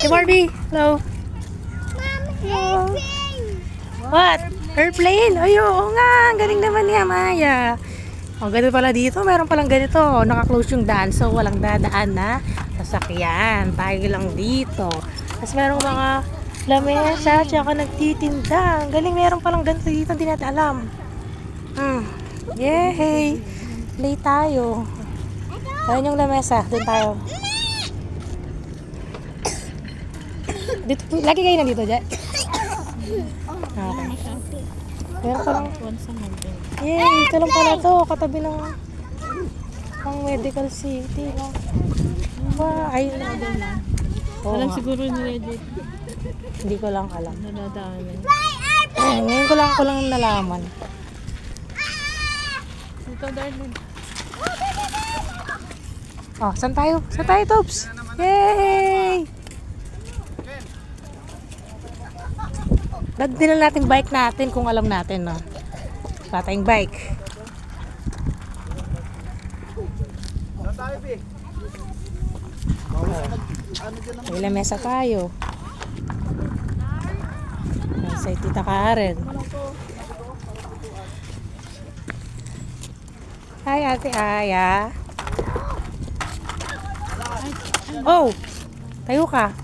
Si Barbie, hello. Hello. What? Airplane? Ay, oo nga. Ang galing naman niya, Maya. O, ganito pala dito. Meron palang ganito. Naka-close yung daan. So, walang dadaan na sasakyan. Tayo lang dito. Tapos merong mga lamesa. Tsaka nagtitinda. Ang galing. Meron palang ganito dito. Hindi natin alam. Yay! Play tayo. Ayun yung lamesa. Doon tayo. Dito, lagi kayo na dito, Jay? Okay. Meron palang... Yay! Ito lang pala to. Katabi ng medical city. No? Wow! Ayun na. Alam siguro ni Legit. Hindi ko lang alam. Nadadaanan. Ngayon ko lang nalaman. Ito, darling. Oh, saan tayo? Saan tayo, Tops? Yay! Dinala natin bike natin kung alam natin, no? Wala tayong bike. May lamesa tayo. Sa Tita Karen. Hi, Ate Aya. Oh! Tayo ka.